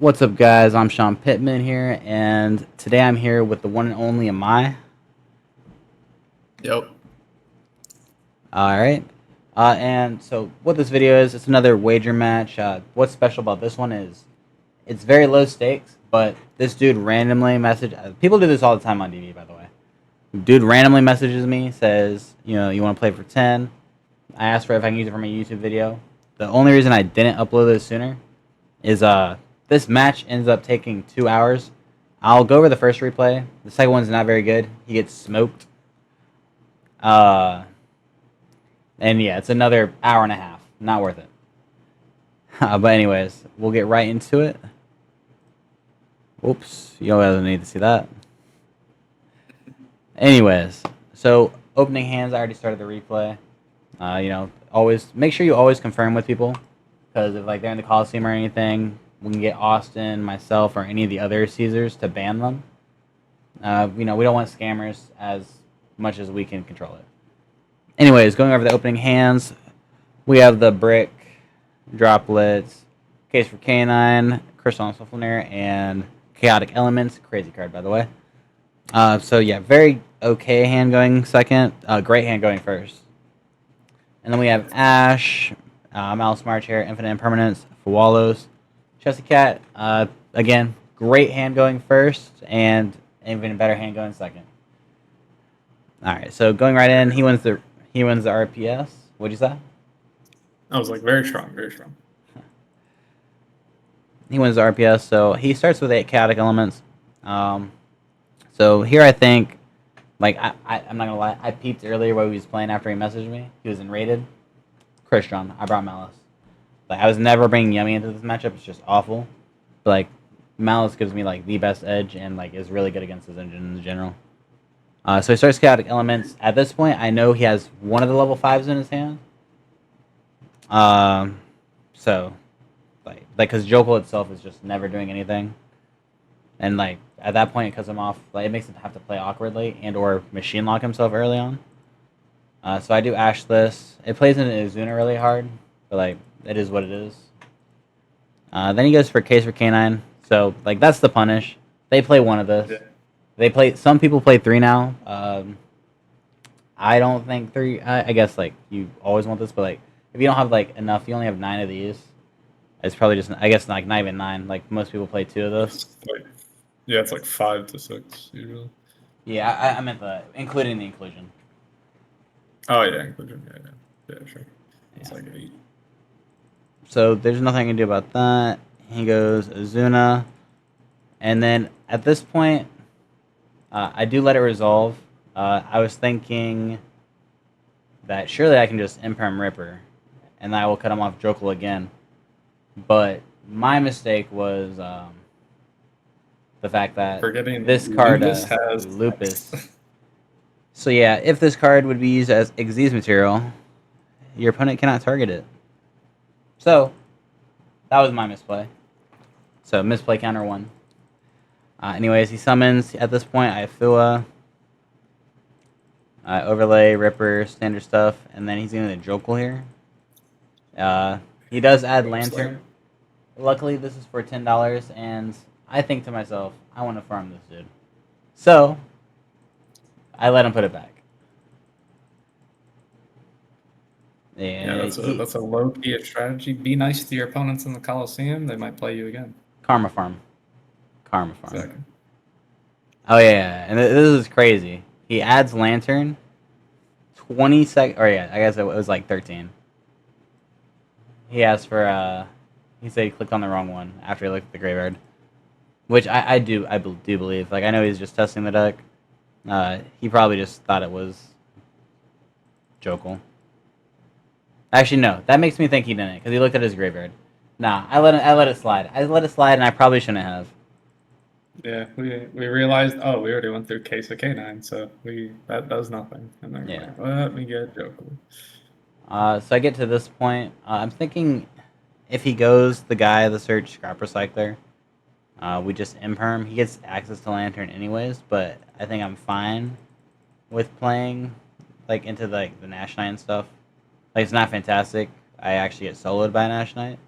What's up, guys? I'm Sean Pittman here, and today I'm here with the one and only AMAI. Yep. All right. And so what this video is, it's another wager match. What's special about this one is it's very low stakes, but this dude randomly message. People do this all the time on DV, by the way. Dude randomly messages me, says, you want to play for 10. I asked for if I can use it for my YouTube video. The only reason I didn't upload this sooner is this match ends up taking 2 hours. I'll go over the first replay. The second one's not very good. He gets smoked. And yeah, it's another hour and a half. Not worth it. But anyways, we'll get right into it. Oops, you don't need to see that. Anyways, so opening hands, I already started the replay. Always make sure you always confirm with people, because if they're in the Coliseum or anything, we can get Austin, myself, or any of the other Caesars to ban them. We don't want scammers as much as we can control it. Anyways, going over the opening hands, we have the Brick, Droplets, Case for Canine, Crystal Softener, and Chaotic Elements. Crazy card, by the way. So yeah, very okay hand going second. Great hand going first. And then we have Ash, Malice March here, Infinite Impermanence, Fuwalos, Chelsea Cat. Again, great hand going first, and even better hand going second. All right, so going right in, he wins the RPS. What'd you say? I was like, very strong, very strong. He wins the RPS, so he starts with 8 Chaotic Elements. So here I think, I'm not gonna lie, I peeped earlier while he was playing after he messaged me. He was in rated. Christian, I brought Malice. I was never bringing Yummy into this matchup. It's just awful. But Malice gives me the best edge and is really good against his engine in general. So he starts Chaotic Elements. At this point, I know he has one of the level 5s in his hand. So because Jokul itself is just never doing anything, and at that point it cuts him off. It makes him have to play awkwardly and or machine lock himself early on. So I do Ash this. It plays into Izuna really hard, but it is what it is. Then he goes for Case for Canine. So that's the punish. They play one of this. Yeah. Some people play 3 now. I don't think 3. I guess you always want this, but if you don't have enough, you only have 9 of these. It's probably just, I guess, not even 9. Most people play 2 of those. It's 5 to 6 usually. Yeah, I meant including the inclusion. Oh yeah, inclusion. Yeah, sure. It's 8. So there's nothing I can do about that. He goes Azuna, and then at this point, I do let it resolve. I was thinking that surely I can just Imperm Ripper, and I will cut him off Jokul again. But my mistake was the fact that forgetting this card Lupus has Lupus. So yeah, if this card would be used as Xyz material, your opponent cannot target it. So that was my misplay. So misplay counter 1. Anyways, he summons. At this point, I have Fua, Overlay, Ripper, standard stuff, and then he's going to Jokul here. He does add Lantern. Luckily, this is for $10, and I think to myself, I want to farm this dude. So I let him put it back. Yeah, that's a low-key strategy. Be nice to your opponents in the Coliseum. They might play you again. Karma farm. Exactly. Oh yeah, and this is crazy. He adds Lantern. 20 seconds. Or yeah, I guess it was 13. He asked for. He said he clicked on the wrong one after he looked at the graveyard, which I do believe. I know he's just testing the deck. He probably just thought it was Jokul. Actually, no. That makes me think he didn't, because he looked at his graveyard. Nah, I let it slide. I let it slide, and I probably shouldn't have. Yeah, we realized. Oh, we already went through Case of Canine, so that does nothing. And then Yeah. let me get Jokul. So I get to this point. I'm thinking if he goes the search Scrap Recycler, we just Imperm. He gets access to Lantern anyways, but I think I'm fine with playing into the Nash Knight and stuff. It's not fantastic. I actually get soloed by Nash Knight.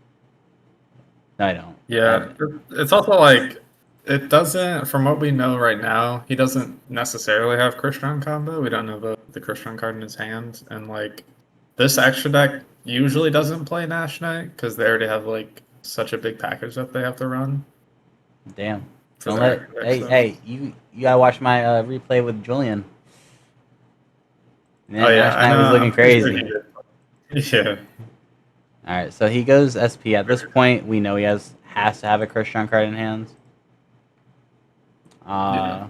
No, I don't. Yeah, it's also like it doesn't. From what we know right now, he doesn't necessarily have Christian combo. We don't know the Christian card in his hand, and like this extra deck usually doesn't play Nash Knight because they already have like such a big package that they have to run Damn. for Don't let. their deck Hey, stuff. hey, you gotta watch my replay with Julian. Oh Man, yeah, Nash I Knight know. was looking I'm pretty sure crazy. he did. Yeah, All right, so he goes SP. At this point, we know he has to have a Christian card in hand. yeah,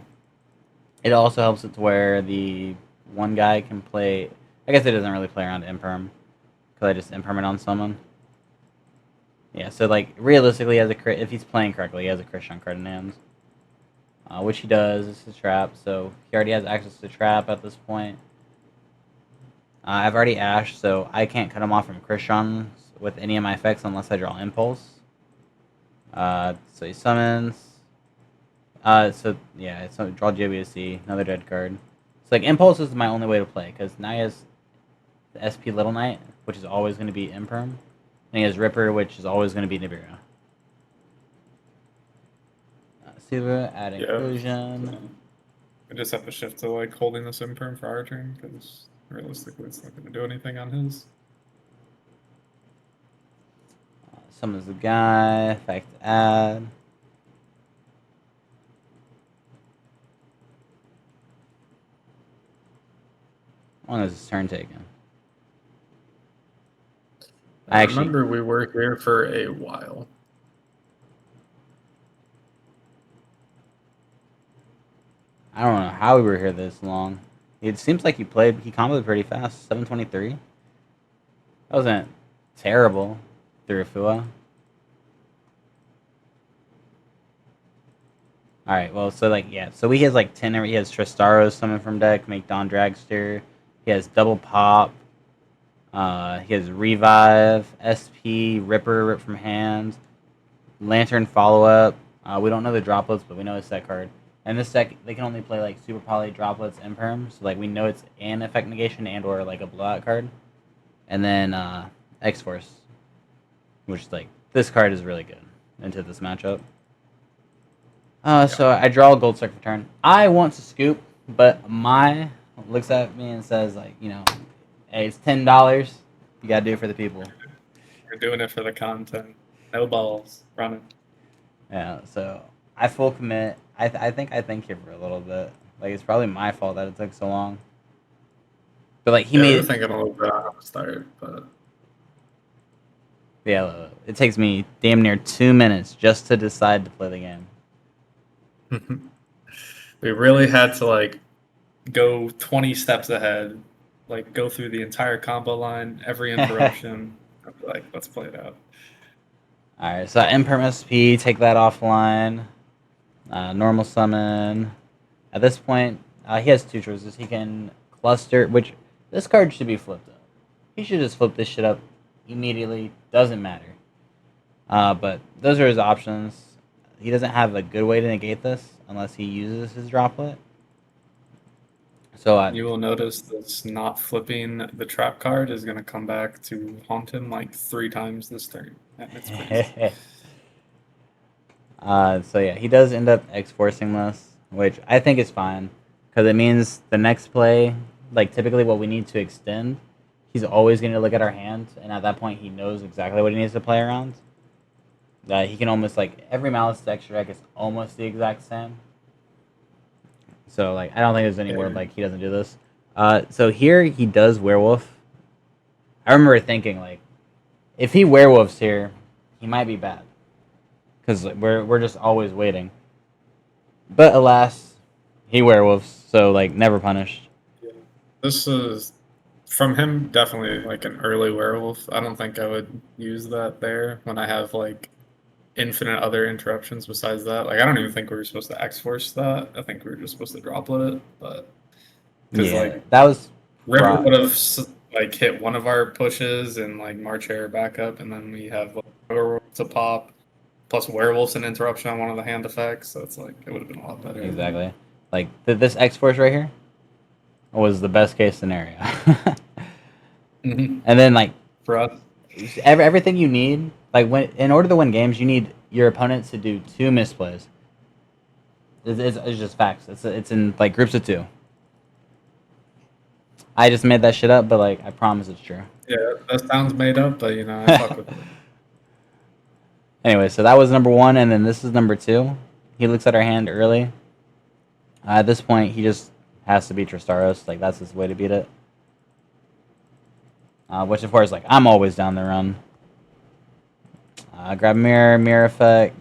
It also helps it to where the one guy can play. I guess it doesn't really play around Imperm because I just Imperm it on someone. Yeah, so like realistically, if he's playing correctly, he has a Christian card in hand, which he does. It's a trap, so he already has access to trap at this point. I've already ashed, so I can't cut him off from Christians with any of my effects unless I draw Impulse. So he summons. So yeah, so draw JBC, another dead card. So like Impulse is my only way to play because now he has the SP Little Knight, which is always going to be Imperm, and he has Ripper, which is always going to be Nibiru. Suba, add yeah. inclusion. I just have to shift to like holding this imperm for our turn because realistically, it's not going to do anything on his. Summons the guy. Effect add. How long is his turn taken? I remember we were here for a while. I don't know how we were here this long. It seems like he comboed pretty fast. 723. That wasn't terrible through Fua. Alright, well, so like, yeah. So he has like 10, he has Tristaros summon from deck, make Dawn Dragster. He has Double Pop. He has Revive, SP, Ripper, Rip from hand, Lantern Follow Up. We don't know the droplets, but we know it's that card. And this deck, they can only play like Super Poly droplets and perms. So like we know it's an effect negation and or like a blowout card. And then X Force, which like this card is really good into this matchup. So I draw a gold circle for turn. I want to scoop, but my looks at me and says like, hey, it's $10. You gotta do it for the people. We're doing it for the content. No balls. Running. Yeah, so I full commit. I think I think here for a little bit. Like it's probably my fault that it took so long. But like he We made were thinking a little bit on how to start, but yeah, it takes me damn near 2 minutes just to decide to play the game. we really had to like go 20 steps ahead, like go through the entire combo line, every interruption. Like, let's play it out. Alright, so Imperm SP, take that offline. Normal summon. At this point, he has two choices. He can cluster, which this card should be flipped up. He should just flip this shit up immediately. Doesn't matter. But those are his options. He doesn't have a good way to negate this unless he uses his droplet. So you will notice this not flipping the trap card is going to come back to haunt him like 3 times this turn. And it's crazy. So yeah, he does end up X-forcing this, which I think is fine because it means the next play, like typically what we need to extend, he's always going to look at our hand, and at that point he knows exactly what he needs to play around. That he can almost like every Malice extra deck is almost the exact same. So like I don't think there's anywhere like he doesn't do this. So here he does werewolf. I remember thinking like, if he werewolves here, he might be bad. Because we're just always waiting. But alas, he werewolves, so like never punished. Yeah. This is from him definitely like an early werewolf. I don't think I would use that there when I have like infinite other interruptions besides that. Like I don't even think we were supposed to X-force that. I think we were just supposed to droplet it, but because like that was River would have like hit one of our pushes and like March Air back up, and then we have like, werewolf to pop plus werewolves and interruption on one of the hand effects. So it's like it would have been a lot better. Exactly. Like this X Force right here was the best case scenario. Mm-hmm. And then like for us, everything you need Like in order to win games, you need your opponents to do 2 misplays. It's just facts. It's in like groups of 2. I just made that shit up, but like I promise it's true. Yeah, that sounds made up, but you know, I fuck with it. Anyway, so that was number 1, and then this is number 2. He looks at our hand early. At this point, he just has to beat Tristaros. Like that's his way to beat it. Which of course, like I'm always down the run. Grab mirror effect.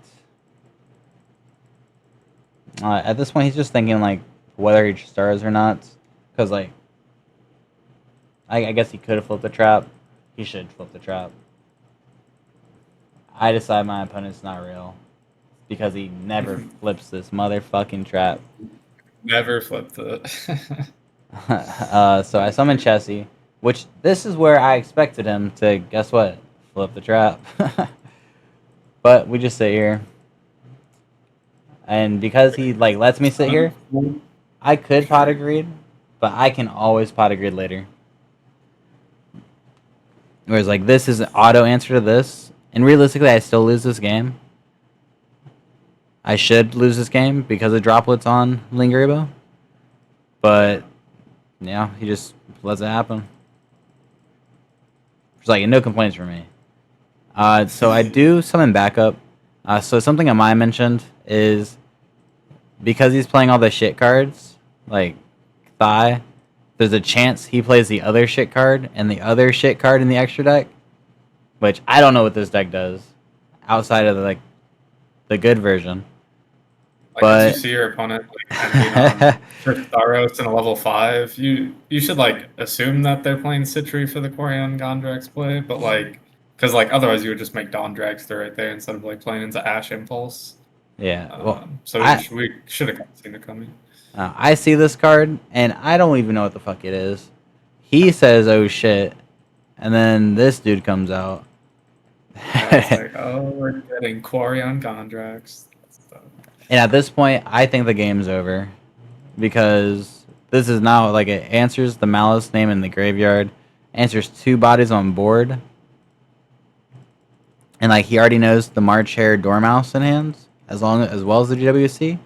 At this point, he's just thinking like whether he Tristaros or not, because like I guess he could have flipped the trap. He should flip the trap. I decide my opponent's not real because he never flips this motherfucking trap. Never flipped it. So I summon Chessie, which this is where I expected him to, guess what? Flip the trap. But we just sit here. And because he like lets me sit here, I could pot a greed, but I can always pot a greed later. Whereas like this is an auto answer to this, and realistically I still lose this game. I should lose this game because of droplets on Lingaribo. But yeah, he just lets it happen. There's like no complaints from me. So I do summon backup. So something AMAI mentioned is because he's playing all the shit cards, like Thigh, there's a chance he plays the other shit card and the other shit card in the extra deck, which I don't know what this deck does outside of the good version. Like but if you see your opponent like ending on Tristaros in a level 5, you should like assume that they're playing Citri for the Quarion Gondrax play, but like because like otherwise you would just make Dawn Dragster right there instead of like playing into Ash Impulse. Yeah, well, so we should have seen it coming. I see this card, and I don't even know what the fuck it is. He says, oh shit, and then this dude comes out. Yeah, it's like, oh, we're getting Quarion Gondrax. And at this point, I think the game's over. Because this is now, like, it answers the Malice name in the graveyard, answers 2 bodies on board, and, like, he already knows the March Hare Dormouse in hands, as well as the GWC.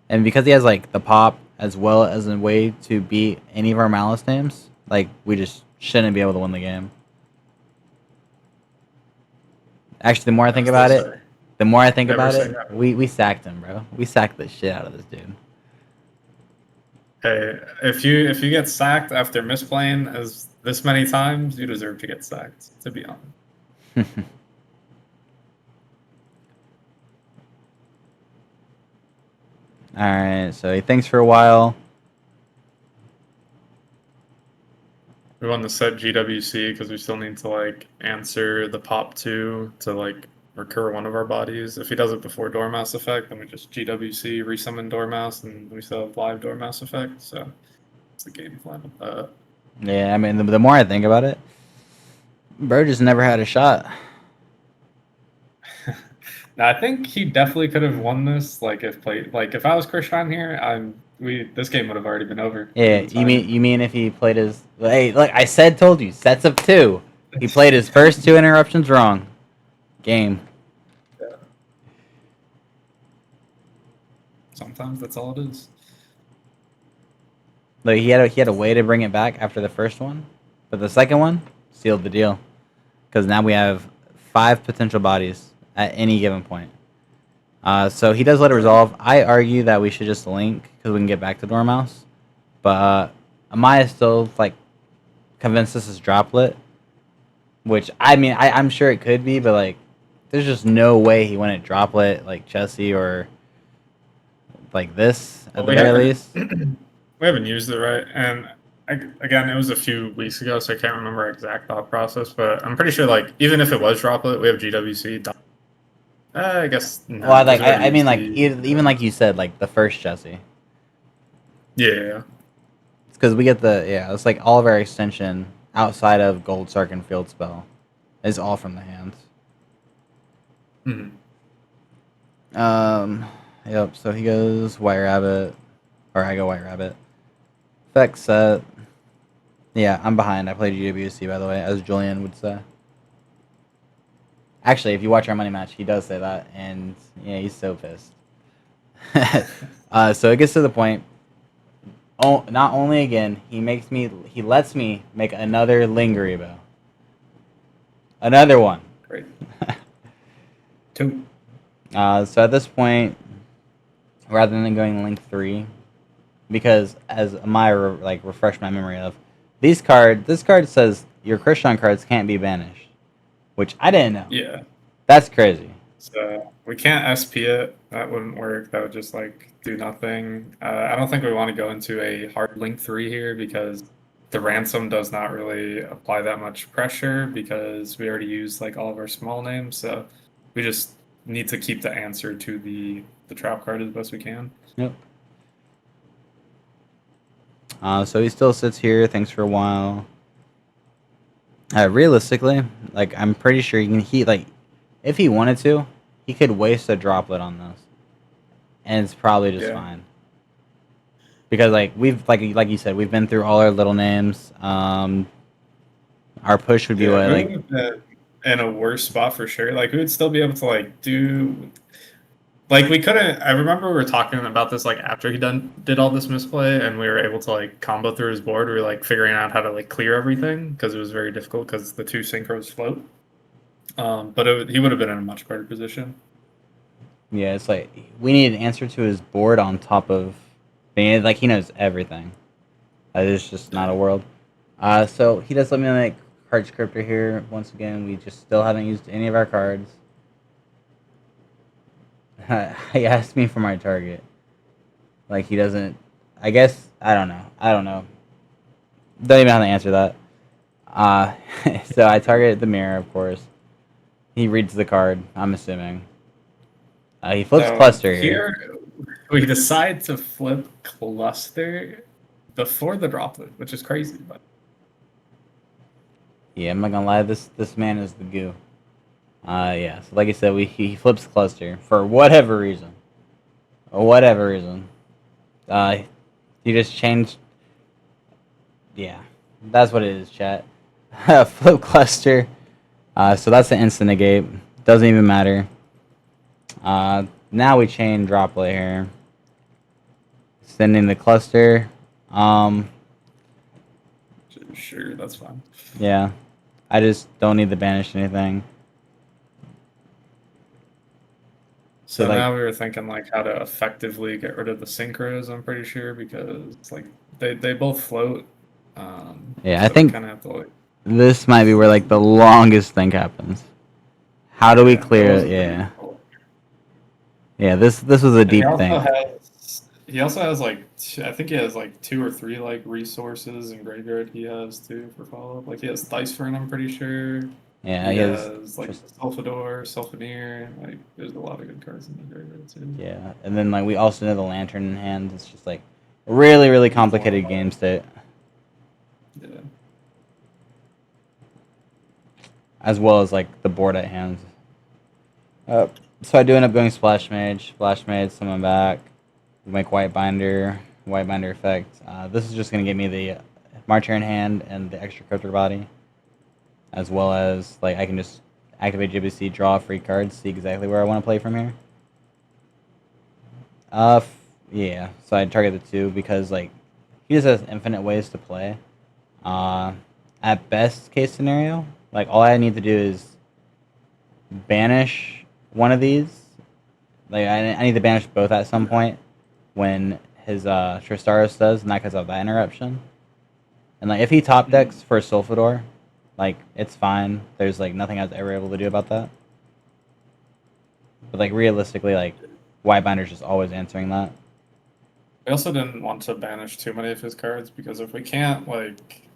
And because he has, like, the pop as well as a way to beat any of our Malice names, like, we just shouldn't be able to win the game. Actually, the more I think about it, we sacked him, bro. We sacked the shit out of this dude. Hey, if you get sacked after misplaying as this many times, you deserve to get sacked, to be honest. Alright, so he thinks for a while. We want to set GWC because we still need to like answer the pop 2 to like recur one of our bodies. If he does it before Dormouse effect, then we just GWC, resummon Dormouse, and we still have live Dormouse effect. So it's the game plan with that. Yeah, I mean, the more I think about it, bro just never had a shot. Now, I think he definitely could have won this. Like if I was Krishan here, this game would have already been over. Yeah, you mean if he played his look, I told you, sets of 2. He played his first 2 interruptions wrong. Game. Yeah. Sometimes that's all it is. Like he had a way to bring it back after the first one, but the second one sealed the deal. Because now we have 5 potential bodies at any given point. So he does let it resolve. I argue that we should just link because we can get back to Dormouse. But AMAI is still like convinced this is droplet, which I mean I'm sure it could be, but like there's just no way he wouldn't droplet like Chessie or like this at the very least. We haven't used it right, and again, it was a few weeks ago, so I can't remember our exact thought process. But I'm pretty sure like even if it was droplet, we have GWC. I guess. No, well, like I mean, like even like you said, like the first Chessie. Yeah. It's because we get it's like all of our extension outside of Gold Sark and Field Spell is all from the hands. Yep. So he goes White Rabbit, or I go White Rabbit. Effect set. Yeah, I'm behind. I played GWC by the way, as Julian would say. Actually, if you watch our money match, he does say that, and yeah, he's so pissed. So it gets to the point. Oh, not only again, he lets me make another Lingeribo. Another one. Great. 2. So at this point, rather than going link 3, because as my refresh my memory of this card says your Christian cards can't be banished, which I didn't know. Yeah. That's crazy. So we can't SP it. That wouldn't work. That would just like do nothing. I don't think we want to go into a hard link 3 here because the ransom does not really apply that much pressure because we already used like all of our small names. So we just need to keep the answer to the trap card as best we can. Yep. So he still sits here. Thanks for a while. Realistically, like I'm pretty sure if he wanted to, he could waste a droplet on this, and it's probably just fine. Because we've like you said, we've been through all our little names. Our push would be in a worse spot for sure. Like we would still be able to like do. Like we couldn't. I remember we were talking about this like after he did all this misplay, and we were able to like combo through his board. We were like figuring out how to like clear everything because it was very difficult because the 2 synchros float. But he would have been in a much better position. Yeah, it's like we need an answer to his board on top of being like he knows everything. It's just not a world. So he does let me make card scripter here. Once again, we just still haven't used any of our cards. He asked me for my target. Like he doesn't. I guess I don't know. Don't even have to answer that. So I target the mirror, of course. He reads the card. I'm assuming. He flips cluster here. We decide to flip cluster before the droplet, which is crazy. But yeah, I'm not gonna lie. This man is the goo. Yeah. So like I said, he flips cluster for whatever reason. He just changed. Yeah, that's what it is, chat. Flip cluster. So that's an instant negate. Doesn't even matter. Now we chain droplet here. Sending the cluster. Sure, that's fine. Yeah. I just don't need to banish anything. So now we were thinking like how to effectively get rid of the synchros, I'm pretty sure, because like they both float. Yeah, so I think kind of have to, like, this might be where like the longest thing happens. How do we clear it? Yeah. Yeah, this was a deep thing. He also has like I think he has like 2 or 3 like resources in graveyard. He has too for follow up. Like he has Dice Fern, I'm pretty sure. Yeah, he has like Sulfador, Sulfaneer. Like there's a lot of good cards in the graveyard too. Yeah, and then like we also know the Lantern in hand. It's just like really, really complicated game state. Yeah. As well as like the board at hand. So I do end up going Splash Mage, summon back, make White Binder effect. This is just going to give me the Marcher in hand and the extra Cryptic Body. As well as, like, I can just activate GBC, draw a free card, see exactly where I want to play from here. Yeah, so I target the 2 because, like, he just has infinite ways to play. At best case scenario, like, all I need to do is banish one of these. Like, I need to banish both at some point when his Tristaros does, and that because of that interruption. And, like, if he top decks for Sulfador, like, it's fine. There's, like, nothing I was ever able to do about that. But, like, realistically, like, White Binder's just always answering that. We also didn't want to banish too many of his cards, because if we can't, like,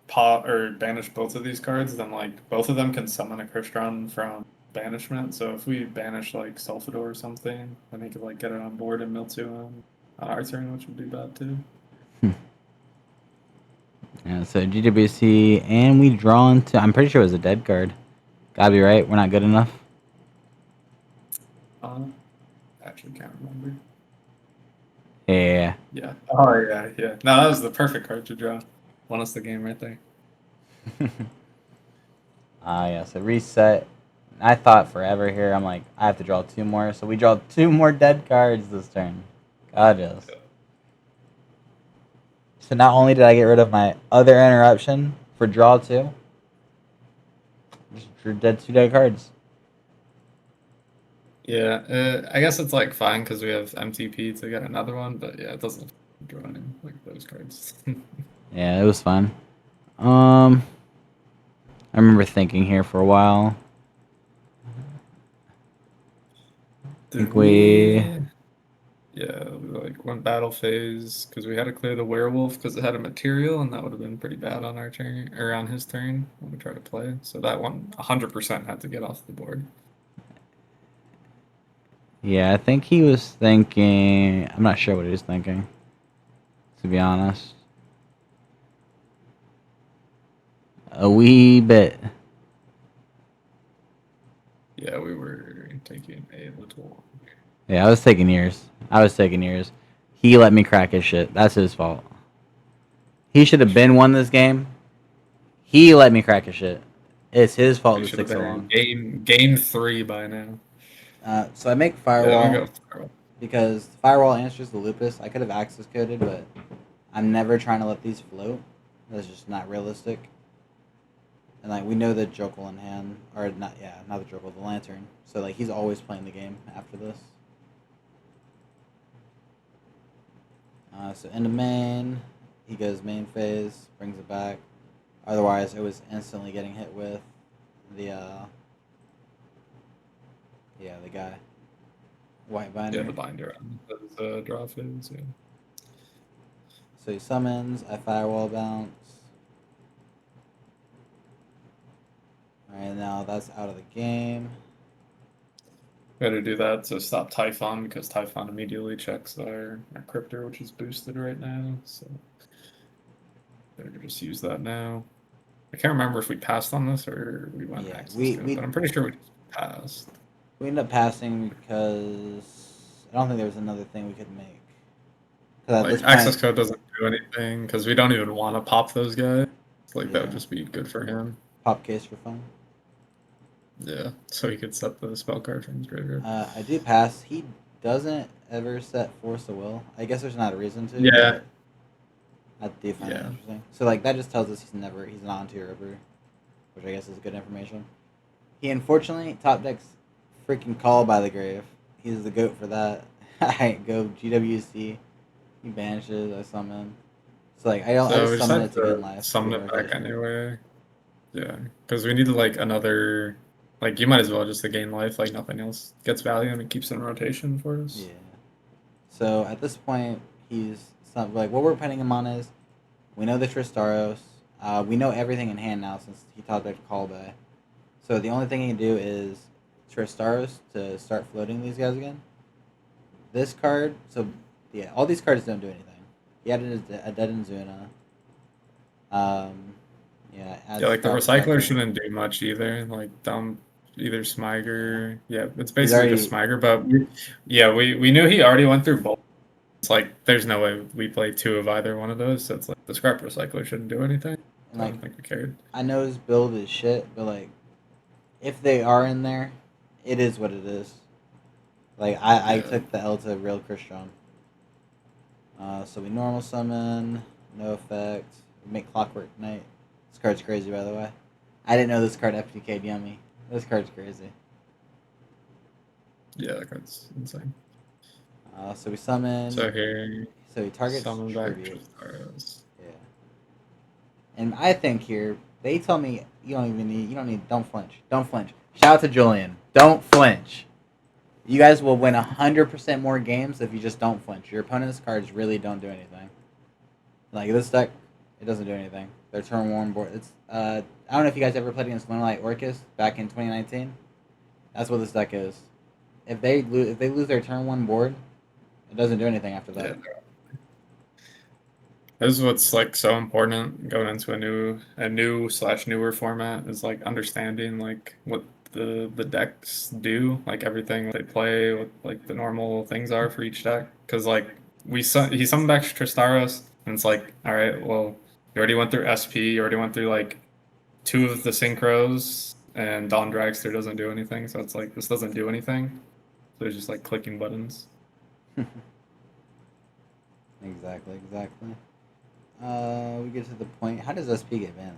pop or banish both of these cards, then, like, both of them can summon a Crystron from banishment. So if we banish, like, Sulfador or something, then he could, like, get it on board and mill to him on our turn, which would be bad, too. Yeah, so GWC, and we draw into... I'm pretty sure it was a dead card. Gotta be right. We're not good enough. Actually can't remember. Yeah. Yeah. Oh, yeah. No, that was the perfect card to draw. Won us the game right there. Yeah, so reset. I thought forever here. I'm like, I have to draw 2 more. So we draw 2 more dead cards this turn. Gorgeous. So not only did I get rid of my other interruption for draw 2, just drew 2 dead cards. Yeah, I guess it's like fine because we have MTP to get another one, but yeah, it doesn't draw any like those cards. Yeah, it was fun. I remember thinking here for a while. I think we. Yeah, we like went battle phase because we had to clear the werewolf because it had a material, and that would have been pretty bad on our turn or on his turn when we tried to play. So that one 100% had to get off the board. Yeah, I think he was thinking. I'm not sure what he was thinking, to be honest. A wee bit. Yeah, we were taking a little. Yeah, I was taking years. He let me crack his shit. That's his fault. He should have been won this game. He let me crack his shit. It's his fault We this should have took so been long. in game 3 by now. So I make Yeah, firewall I'll go firewall. because firewall answers the lupus. I could have access coded, but I'm never trying to let these float. That's just not realistic. And like we know the Jokel in hand, or not? Yeah, not the Jokel, the Lantern. So like he's always playing the game after this. So into main, he goes main phase, brings it back. Otherwise, it was instantly getting hit with the the guy, white binder. Yeah, the binder on those draw phase. Yeah. So he summons. I firewall bounce. Alright, now that's out of the game. We had to do that to stop Typhon because Typhon immediately checks our cryptor, which is boosted right now. So better just use that now. I can't remember if we passed on this or we went access code, but I'm pretty sure we just passed. We ended up passing because I don't think there was another thing we could make. Like access code doesn't do anything because we don't even want to pop those guys. Like that would just be good for him. Pop case for fun. Yeah, so he could set the spell card from his graveyard. I do pass. He doesn't ever set Force of Will. I guess there's not a reason to. Yeah. But I do find that interesting. So like that just tells us he's not onto Ripper, which I guess is good information. He unfortunately top decks freaking Call by the Grave. He's the GOAT for that. I go GWC. He banishes. I summon. So like I just summon it to gain life. Summon it back anyway. Yeah, because we need to like another. Like you might as well just to gain life. Like nothing else gets value and it keeps in rotation for us. Yeah. So at this point, he's like what we're putting him on is, we know the Tristaros. We know everything in hand now since he top decked Call by. So the only thing he can do is Tristaros to start floating these guys again. This card, so yeah, all these cards don't do anything. He added a Dead Inzuna. Yeah, like the recycler shouldn't do much either. Like dump either Smiger. Yeah, it's basically just Smiger. But we knew he already went through both. It's like there's no way we play 2 of either one of those. So it's like the scrap recycler shouldn't do anything. Like, I don't think we cared. I know his build is shit, but like, if they are in there, it is what it is. Like I took the L to real Christian. So we normal summon, no effect. We make Clockwork Knight. This card's crazy, by the way. I didn't know this card FTK'd Yummy. This card's crazy. Yeah, that card's insane. So we summon. So here. So he targets summon back tribute. Yeah. And I think here they tell me don't flinch. Don't flinch. Shout out to Julian. Don't flinch. You guys will win 100% more games if you just don't flinch. Your opponent's cards really don't do anything. Like this deck, it doesn't do anything. Their turn one board. It's I don't know if you guys ever played against Lunalight Orcus back in 2019. That's what this deck is. If they lose their turn one board, it doesn't do anything after that. Yeah. This is what's like so important going into a new/newer format is like understanding like what the decks do, like everything they play, what like the normal things are for each deck. Because like he summoned back Tristaros, and it's like, all right, well, you already went through SP, you already went through like 2 of the synchros, and Don Dragster doesn't do anything. So it's like this doesn't do anything. So it's just like clicking buttons. Exactly. We get to the point. How does SP get banished?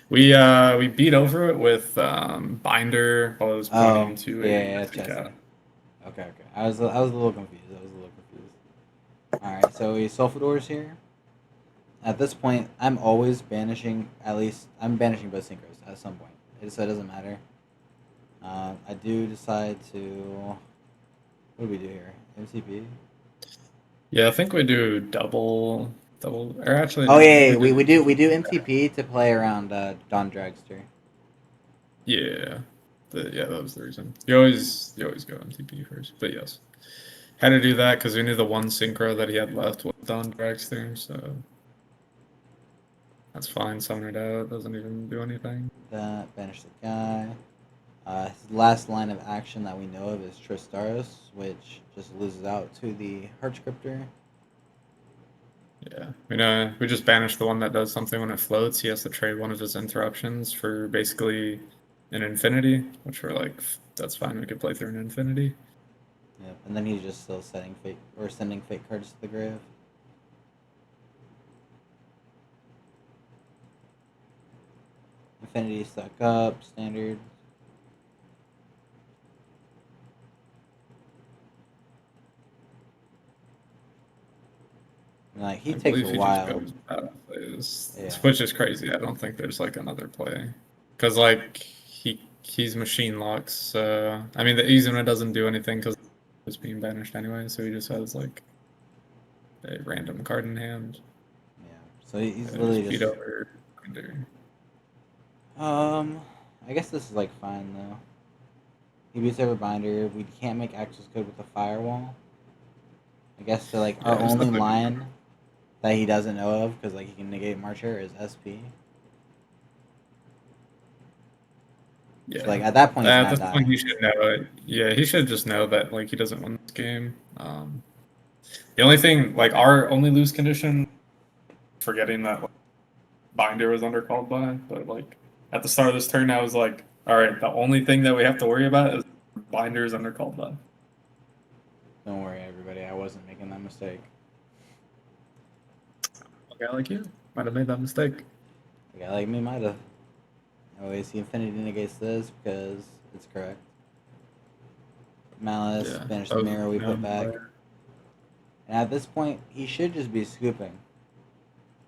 We beat over it with Binder while it was pointing to yeah, a Chessie. Okay. I was a little confused. All right, so we Sulfador's here. At this point, I'm always banishing. I'm banishing both synchros at some point. It doesn't matter. I do decide to. What do we do here? MCP. Yeah, I think we do double. Or actually, Oh no, yeah, we do MCP to play around Don Dragster. Yeah, that was the reason. You always go MTP first, but yes, had to do that because we knew the one synchro that he had left was Don Dragster, so that's fine. Summon it out, doesn't even do anything. Banish the guy. His last line of action that we know of is Tristaros, which just loses out to the Heart Scripter. Yeah, we just banish the one that does something when it floats. He has to trade one of his interruptions for basically an infinity, which we're like, that's fine. We could play through an infinity. Yep, and then he's just still sending fake cards to the grave. Infinity stuck up, standard. Like he takes a while. Which is crazy. I don't think there's like another play, because like he's machine locks. I mean the Izuna doesn't do anything because it's being banished anyway, so he just has like a random card in hand. Yeah, so he's literally just beat over Binder. I guess this is like fine though. He beats over Binder. We can't make access code with the firewall. I guess so. Like our only line that he doesn't know of, because like he can negate Marcher, is SP. Yeah. So, like at that point, at this point, he should know it. Yeah, he should just know that like he doesn't win this game. The only thing, like our only lose condition, forgetting that like, Binder was undercalled by, but like at the start of this turn, I was like, all right, the only thing that we have to worry about is Binder is undercalled by. Don't worry, everybody. I wasn't making that mistake. A guy like you might have made that mistake. A guy like me might have. I always see Infinity negates this because it's correct. Malice, banish the mirror we put back. And at this point, he should just be scooping.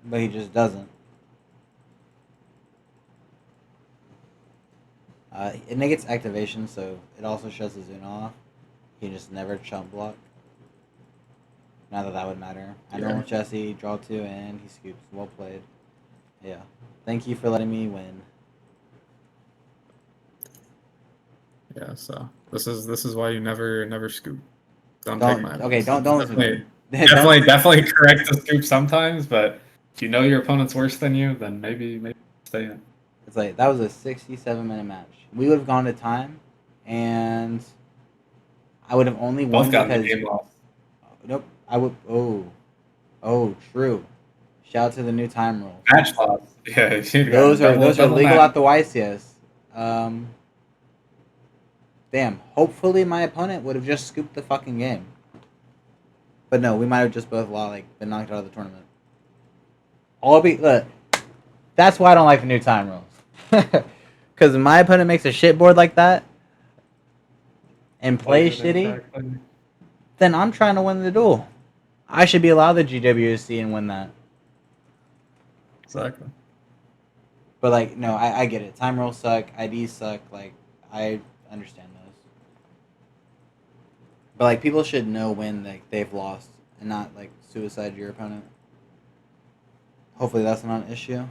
But he just doesn't. It negates activation, so it also shuts the Zune off. He can just never chump block. Not that would matter. I know Jesse, draw 2, and he scoops. Well played. Yeah. Thank you for letting me win. Yeah, so this is why you never scoop. Don't take my advice. Don't listen to me. Definitely correct the scoop sometimes, but if you know your opponent's worse than you, then maybe stay in. It's like that was a 67-minute match. We would have gone to time, and I would have only won because the game lost. Nope. I would. Oh, true. Shout out to the new time rules. Match loss. Yeah, those are legal at the YCS. Damn. Hopefully, my opponent would have just scooped the fucking game. But no, we might have just both been knocked out of the tournament. Look. That's why I don't like the new time rules. Because if my opponent makes a shit board like that and plays shitty, then I'm trying to win the duel. I should be allowed the GWC and win that. Exactly. But like, no, I get it. Time rules suck. IDs suck. Like, I understand those. But like, people should know when they've lost and not like suicide your opponent. Hopefully, that's not an issue.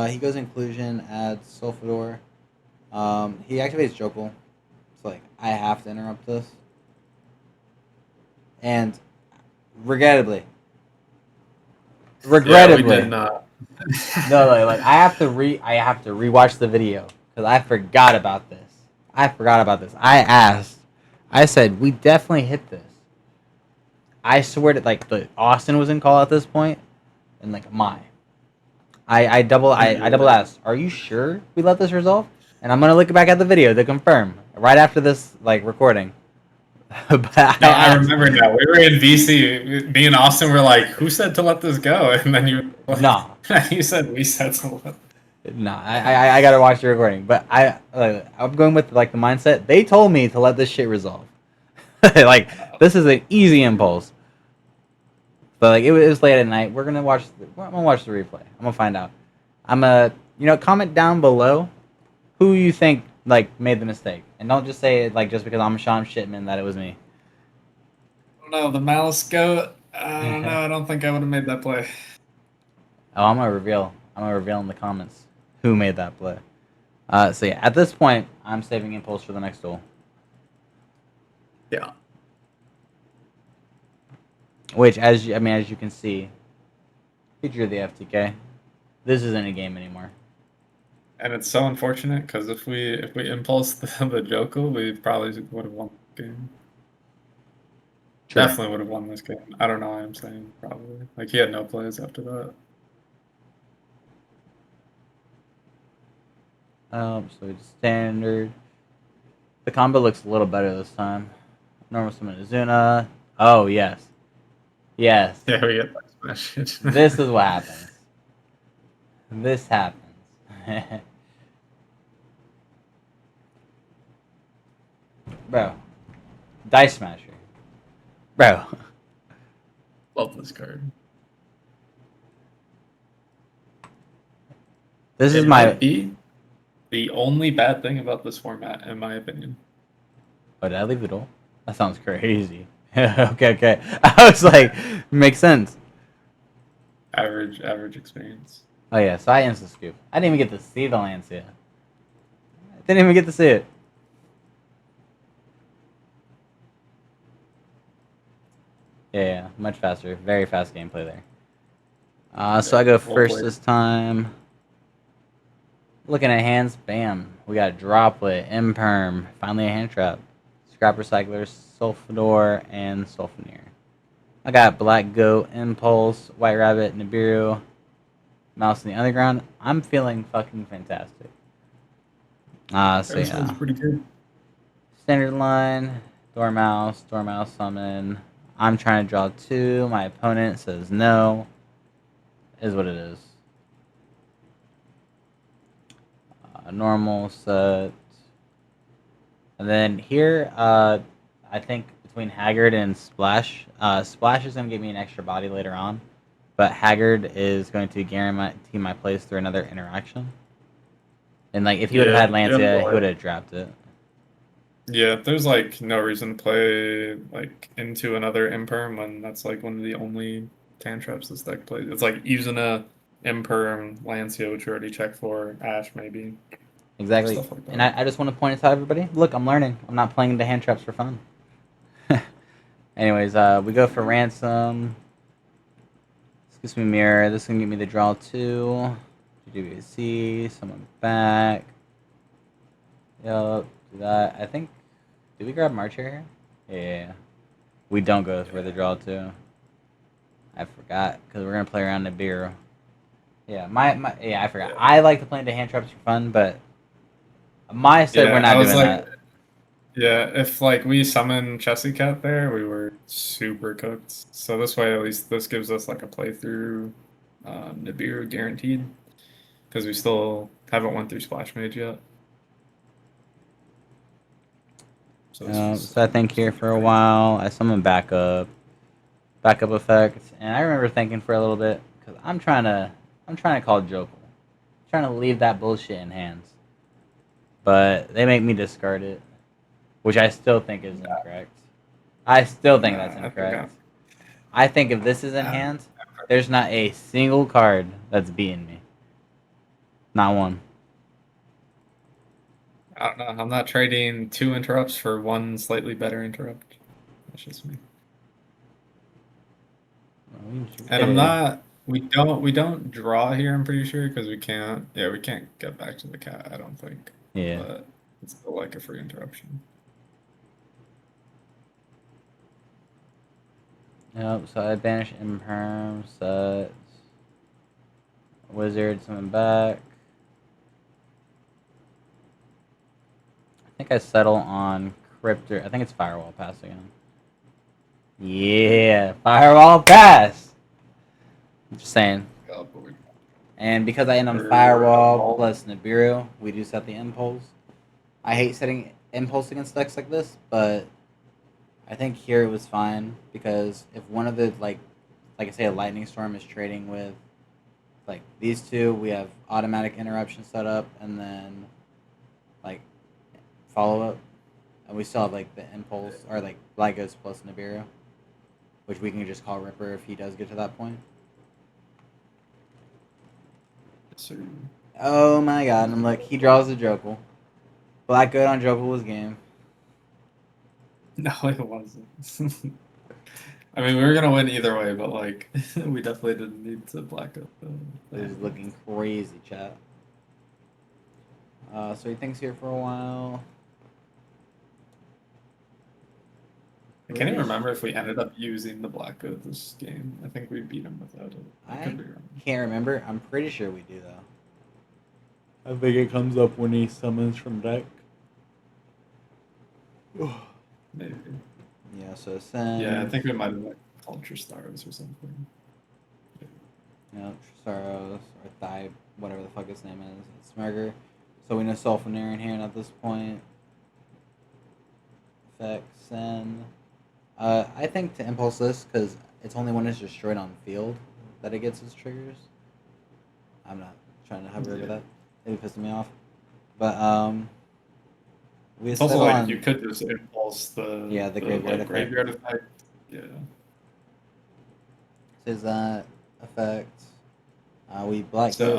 He goes inclusion, adds Sulfador. He activates Jopal. So like, I have to interrupt this. And regrettably. Yeah, we did not. No, like I have to rewatch the video because I forgot about this. I asked. I said we definitely hit this. I swear that like the Austin was in call at this point, and like AMAI. I double asked, "Are you sure we let this resolve?" And I'm gonna look back at the video to confirm right after this like recording. But No, I remember now. We were in VC, me and Austin were like, "Who said to let this go?" And then you like, no, you said we said to let. no, I gotta watch the recording. But I'm going with like the mindset. They told me to let this shit resolve. Like this is an easy impulse. But like it was late at night. I'm gonna watch the replay. I'm gonna find out. Comment down below who you think like made the mistake, and don't just say like just because I'm Sean Shipman that it was me. No, the Malice goat. I don't know. I don't think I would have made that play. Oh, I'm gonna reveal. I'm gonna reveal in the comments who made that play. So yeah, at this point, I'm saving impulse for the next duel. Yeah. Which, as you can see, he drew the FTK. This isn't a game anymore. And it's so unfortunate because if we impulse the Joker, we probably would have won the game. True. Definitely would have won this game. I don't know why I'm saying probably. Like he had no plays after that. So it's standard. The combo looks a little better this time. Normal summon Azuna. Oh yes, yes. Yeah, we get that smash. This is what happens. This happens. Bro. Dice Smasher. Bro. Love this card. This it is my... might be the only bad thing about this format, in my opinion. Oh, did I leave the door? That sounds crazy. Okay. I was like, makes sense. Average experience. Oh yeah, so I instant scoop. I didn't even get to see the Lancia. I didn't even get to see it. Yeah, much faster. Very fast gameplay there. So I go first this time. Looking at hands, bam. We got Droplet, Imperm, finally a hand trap. Scrap Recycler, Sulfador, and Sulfanier. I got Black Goat, Impulse, White Rabbit, Nibiru, Mouse in the Underground. I'm feeling fucking fantastic. So yeah. Pretty good. Standard line, Dormouse summon. I'm trying to draw 2. My opponent says no. Is what it is. Normal set. And then here, I think between Haggard and Splash, Splash is going to give me an extra body later on, but Haggard is going to guarantee my place through another interaction. And like, if he would have had Lancia, he would have dropped it. Yeah, there's like no reason to play like into another Imperm when that's like one of the only tan traps this deck plays. It's like using a Imperm, Lancia, which we already checked for, Ash maybe. Exactly. Like and I just want to point it out to everybody. Look, I'm learning. I'm not playing the hand traps for fun. Anyways, we go for Ransom. This gives me Mirror. This can give me the draw 2. GWC. Someone back. Yup. Do that. I think... Did we grab March here? Yeah. We don't go for the draw 2. I forgot. Because we're going to play around Nibiru. Yeah, I forgot. I like to play into hand traps for fun, but... My said we're not doing that. Yeah, if like we summon Chessy Cat there, we were super cooked. So this way, at least this gives us like a playthrough Nibiru guaranteed, because we still haven't went through Splash Mage yet. So I think here for a while, I summon backup effect, and I remember thinking for a little bit because I'm trying to call Jokel, I'm trying to leave that bullshit in hands. But they make me discard it, which I still think is incorrect. I still think that's incorrect. I think if this is in hand, there's not a single card that's beating me. Not one. I don't know. I'm not trading 2 interrupts for 1 slightly better interrupt. That's just me. And I'm not. We don't draw here. I'm pretty sure because we can't. Yeah, we can't get back to the cat. I don't think. Yeah. But it's still like a free interruption. Yep. So I banish Imperm sets. Wizard, summon back. I think I settle on Cryptor. I think it's Firewall Pass again. Yeah, Firewall Pass! I'm just saying. And because I end on Firewall plus Nibiru, we do set the Impulse. I hate setting Impulse against decks like this, but I think here it was fine because if one of the, like I say, a Lightning Storm is trading with, like, these two, we have automatic interruption set up, and then, like, follow-up. And we still have, like, the Impulse, or, like, Lygos plus Nibiru, which we can just call Ripper if he does get to that point. Oh my god, and look, he draws the Jokul. Black good on Jokul was game. No, it wasn't. I mean, we were gonna win either way, but like, we definitely didn't need to black up. This is looking crazy, chat. So he thinks here for a while. I can't even remember if we ended up using the black good this game. I think we beat him without it. I can't remember. I'm pretty sure we do though. I think it comes up when he summons from deck. Maybe. Yeah, so send. Yeah, I think we might have like Ultra Stars or something. Yeah, Staros or Thigh, whatever the fuck his name is. It's Smerger. So we know Sulfenir in here and at this point. Effect, send. I think to impulse this, because it's only when it's destroyed on field that it gets its triggers. I'm not trying to hover over that. It pissed me off. But, we it's also like you could just impulse the graveyard effect. Yeah. Says that effect. We black. So,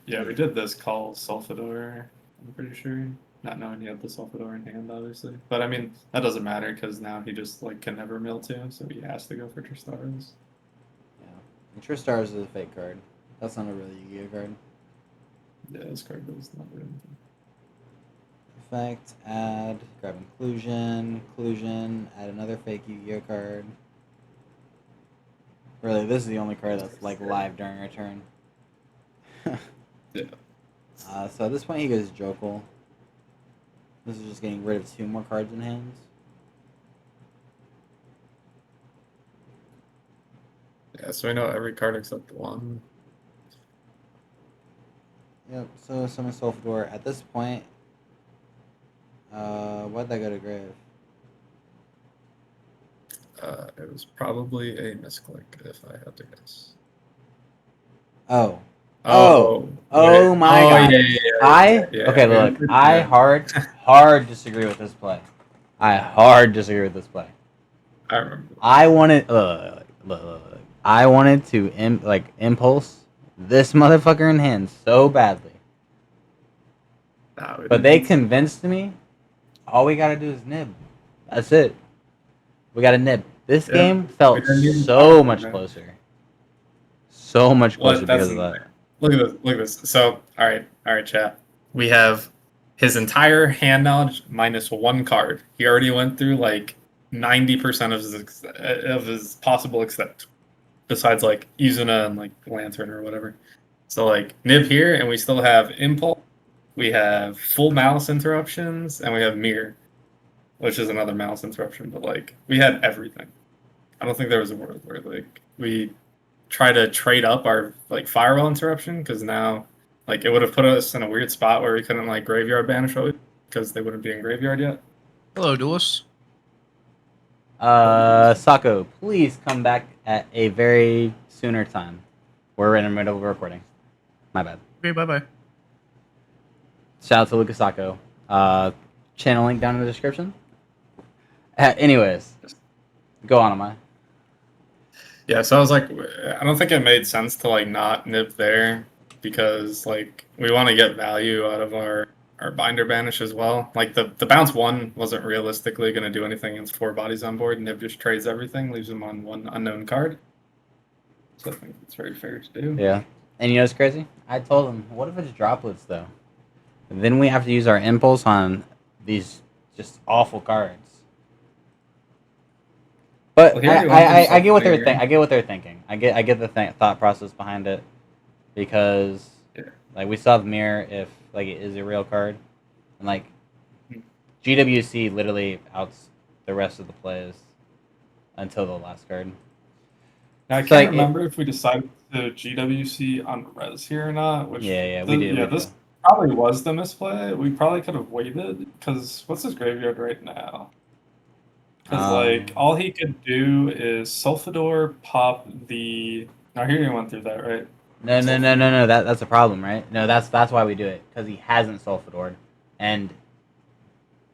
yeah. We did this call Sulfador. I'm pretty sure, not knowing he had the Sulfador in hand, obviously. But I mean, that doesn't matter because now he just like can never mill two, so he has to go for Tristars. Yeah, and Tristars is a fake card. That's not a really Yu-Gi-Oh card. Yeah, this card does not do anything. Effect, add, grab inclusion, add another fake Yu-Gi-Oh card. Really, this is the only card that's like live during our turn. Yeah. So at this point he goes Jokul. This is just getting rid of 2 more cards in hands. Yeah, so we know every card except one. Yep, so summon Sulfador. At this point, why'd that go to grave? It was probably a misclick, if I had to guess. Oh Oh my god. Yeah, okay, look, I hard disagree with this play. I remember. I wanted I wanted to impulse this motherfucker in hand so badly. But they convinced me all we gotta do is nib. That's it. We got a nib. This game felt so much closer. So much closer because of that. Look at this. So, all right, chat. We have his entire hand knowledge minus 1 card. He already went through like 90% of his possible extent, besides like Izuna and like Lantern or whatever. So like nib here, and we still have Impulse. We have full Malice Interruptions, and we have Mirror, which is another Malice Interruption. But like we had everything. I don't think there was a world where like we try to trade up our like Firewall Interruption, because now like it would have put us in a weird spot where we couldn't like graveyard banish because they wouldn't be in graveyard yet. Hello, Duelist. Sako, please come back at a very sooner time. We're in the middle of a recording. My bad. Okay, bye-bye. Shout out to Lucas Sako. Channel link down in the description. Anyways, go on, Amai. Yeah, so I was like, I don't think it made sense to like not nib there, because like we want to get value out of our binder banish as well. Like the bounce 1 wasn't realistically going to do anything against 4 bodies on board. Nib just trades everything, leaves him on 1 unknown card. So I think it's very fair to do. Yeah. And you know what's crazy? I told him, what if it's droplets though? And then we have to use our impulse on these just awful cards. But well, I get what they're thinking. I get the thought process behind it. because Yeah. like we still have mirror if like it is a real card, and like GWC literally outs the rest of the plays until the last card. Now, I So can't like remember if we decided to GWC on res here or not. Which we did. We this do. probably was the misplay. We probably could have waited because what's his graveyard right now? Because like all he could do is Sulfador pop the. Now he already went through that, right? No. That's a problem, right? No, that's why we do it because he hasn't Sulfadored, and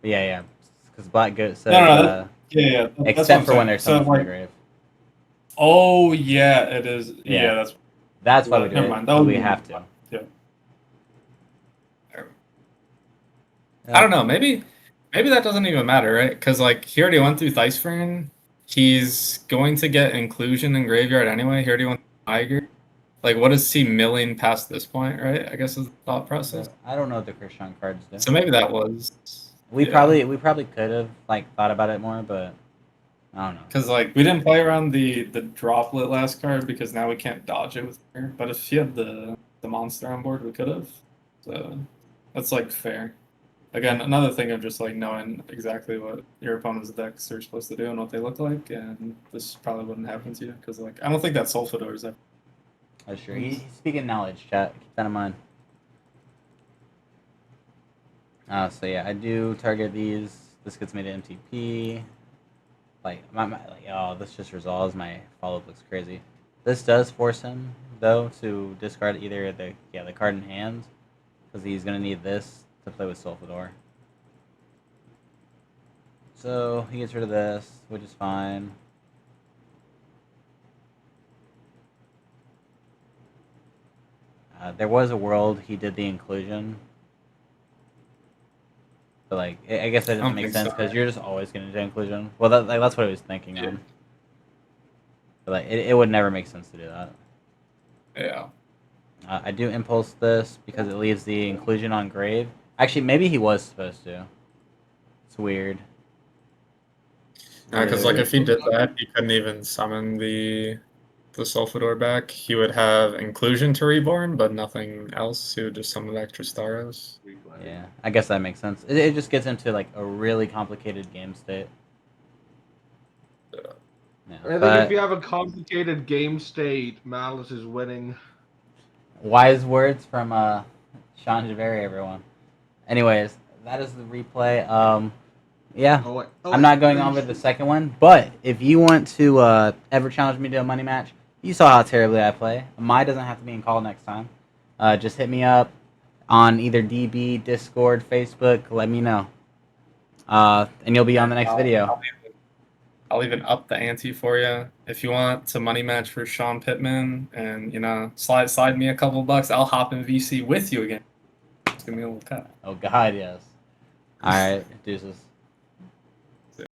yeah. Because Black Goat says yeah. That's what except I'm for when saying. there's So someone from the like, grave. oh yeah, it is. Yeah, Yeah, that's why we do never it mind. That because was we have to. yeah. I don't know. Maybe that doesn't even matter, right? Because like he already went through Thicefern. He's going to get inclusion in graveyard anyway. He already went through Tiger. Like, what is he milling past this point, right? I guess is the thought process. I don't know what the Krishan cards do. So maybe that was. We probably could have like thought about it more, but I don't know. Because like we didn't play around the droplet last card because now we can't dodge it with her. But if he had the monster on board, we could have. So that's like fair. Again, another thing of just like knowing exactly what your opponent's decks are supposed to do and what they look like, and this probably wouldn't happen to you because like I don't think that Sulfador is ever. That's true. He's speaking knowledge, chat. Keep that in mind. So yeah, I do target these. This gets me to MTP. Like oh, this just resolves. My follow-up looks crazy. This does force him though to discard either the card in hand, because he's gonna need this to play with Sulfador. So he gets rid of this, which is fine. There was a world he did the inclusion, but like I guess that doesn't make sense because you're just always gonna do inclusion. Well, that's what I was thinking on. But like it would never make sense to do that. Yeah. I do impulse this because it leaves the inclusion on grave. Actually, maybe he was supposed to. It's weird. Because like if he did that, he couldn't even summon the Sulfador back. He would have inclusion to reborn, but nothing else. He would just summon back Tristaros. Yeah, I guess that makes sense. It just gets into like a really complicated game state. Yeah, I think if you have a complicated game state, Malice is winning. Wise words from Sean Javeri, everyone. Anyways, that is the replay. Yeah, I'm not going on with the second one, but if you want to ever challenge me to a money match, you saw how terribly I play. AMAI doesn't have to be in call next time. Just hit me up on either DB, Discord, Facebook. Let me know. And you'll be on the next video. I'll even up the ante for you. If you want to money match for Sean Pittman and, slide me a couple bucks, I'll hop in VC with you again. Just give me a little cut. Oh, God, yes. All right, deuces.